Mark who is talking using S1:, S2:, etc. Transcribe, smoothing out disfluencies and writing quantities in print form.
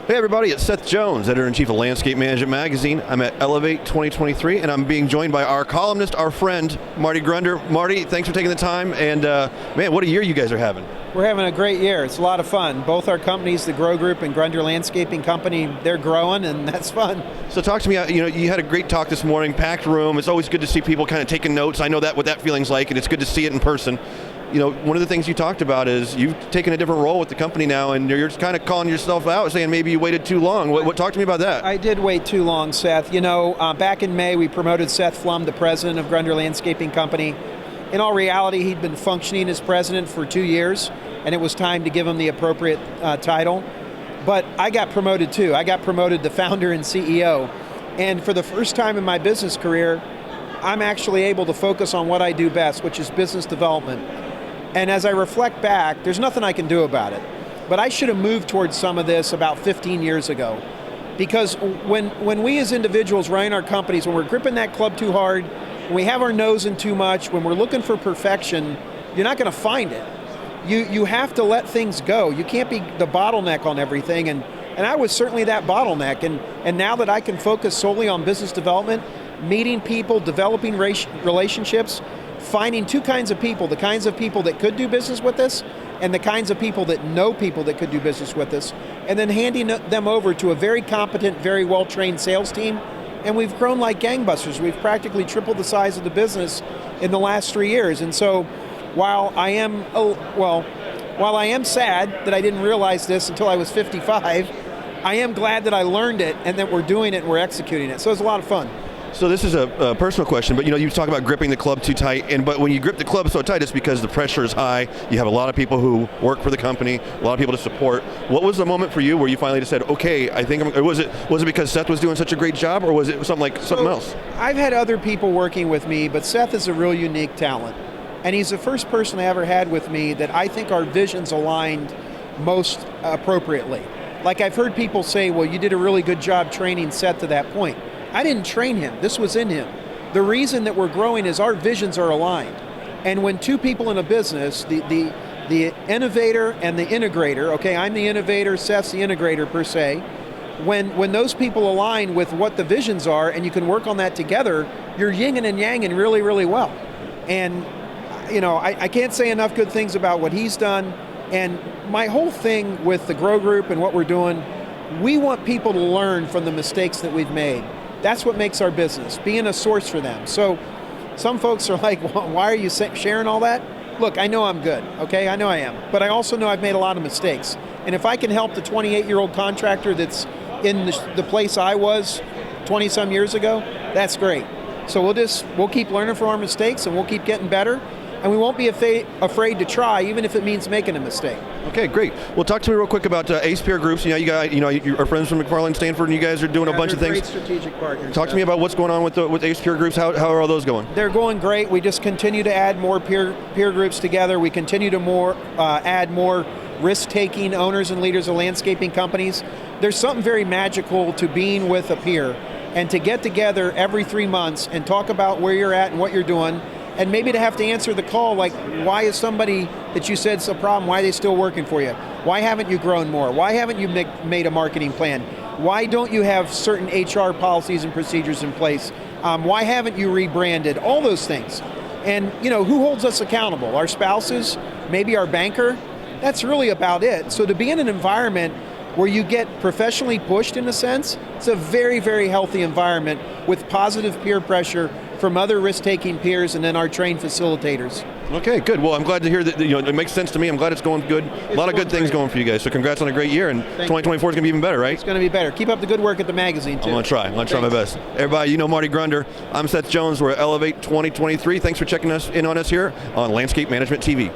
S1: Hey everybody, it's Seth Jones, Editor-in-Chief of Landscape Management Magazine. I'm at Elevate 2023 and I'm being joined by our columnist, our friend, Marty Grunder. Marty, thanks for taking the time, and man, what a year you guys are having.
S2: We're having a great year. It's a lot of fun. Both our companies, the Grow Group and Grunder Landscaping Company, they're growing and that's fun.
S1: So talk to me, you had a great talk this morning, packed room. It's always good to see people kind of taking notes. I know what that feeling's like, and it's good to see it in person. One of the things you talked about is you've taken a different role with the company now, and you're just kind of calling yourself out, saying maybe you waited too long. Talk to me about that.
S2: I did wait too long, Seth. Back in May, we promoted Seth Flum, the president of Grunder Landscaping Company. In all reality, he'd been functioning as president for 2 years, and it was time to give him the appropriate title. But I got promoted too. I got promoted to founder and CEO. And for the first time in my business career, I'm actually able to focus on what I do best, which is business development. And as I reflect back, there's nothing I can do about it. But I should have moved towards some of this about 15 years ago. Because when we as individuals running our companies, when we're gripping that club too hard, when we have our nose in too much, when we're looking for perfection, you're not going to find it. You have to let things go. You can't be the bottleneck on everything. And I was certainly that bottleneck. And now that I can focus solely on business development, meeting people, developing relationships, finding two kinds of people, the kinds of people that could do business with us and the kinds of people that know people that could do business with us, and then handing them over to a very competent, very well-trained sales team. And we've grown like gangbusters. We've practically tripled the size of the business in the last 3 years. And so while I am sad that I didn't realize this until I was 55, I am glad that I learned it and that we're doing it and we're executing it. So it's a lot of fun.
S1: So this is a personal question, but you talk about gripping the club too tight, but when you grip the club so tight, it's because the pressure is high. You have a lot of people who work for the company, a lot of people to support. What was the moment for you where you finally just said, okay, I think was it because Seth was doing such a great job, or was it something else?
S2: I've had other people working with me, but Seth is a real unique talent. And he's the first person I ever had with me that I think our visions aligned most appropriately. Like I've heard people say, well, you did a really good job training Seth to that point. I didn't train him, this was in him. The reason that we're growing is our visions are aligned. And when two people in a business, the innovator and the integrator, okay, I'm the innovator, Seth's the integrator per se, when those people align with what the visions are and you can work on that together, you're yin and yanging really, really well. And I can't say enough good things about what he's done. And my whole thing with the Grow Group and what we're doing, we want people to learn from the mistakes that we've made. That's what makes our business, being a source for them. So some folks are like, well, why are you sharing all that? Look, I know I'm good, okay? I know I am. But I also know I've made a lot of mistakes. And if I can help the 28-year-old contractor that's in the place I was 20-some years ago, that's great. So we'll keep learning from our mistakes and we'll keep getting better. And we won't be afraid to try, even if it means making a mistake.
S1: Okay, great. Well, talk to me real quick about Ace Peer Groups. You are friends from McFarland, Stanford, and you guys are doing a bunch of things.
S2: Great strategic partners.
S1: Talk to me about what's going on with Ace Peer Groups. How are all those going?
S2: They're going great. We just continue to add more peer groups together. We continue to add more risk-taking owners and leaders of landscaping companies. There's something very magical to being with a peer and to get together every 3 months and talk about where you're at and what you're doing. And maybe to have to answer the call, like, why is somebody that you said's a problem, why are they still working for you? Why haven't you grown more? Why haven't you made a marketing plan? Why don't you have certain HR policies and procedures in place? Why haven't you rebranded? All those things. And who holds us accountable? Our spouses, maybe our banker? That's really about it. So to be in an environment where you get professionally pushed in a sense, it's a very, very healthy environment with positive peer pressure from other risk-taking peers and then our trained facilitators.
S1: Okay, good. Well, I'm glad to hear that. It makes sense to me. I'm glad it's going good. A lot of good things going for you guys. So congrats on a great year, and 2024 is going to be even better, right?
S2: It's going to be better. Keep up the good work at the magazine, too.
S1: I'm going to try. I'm going to try my best. Everybody, Marty Grunder. I'm Seth Jones. We're at Elevate 2023. Thanks for checking us in on us here on Landscape Management TV.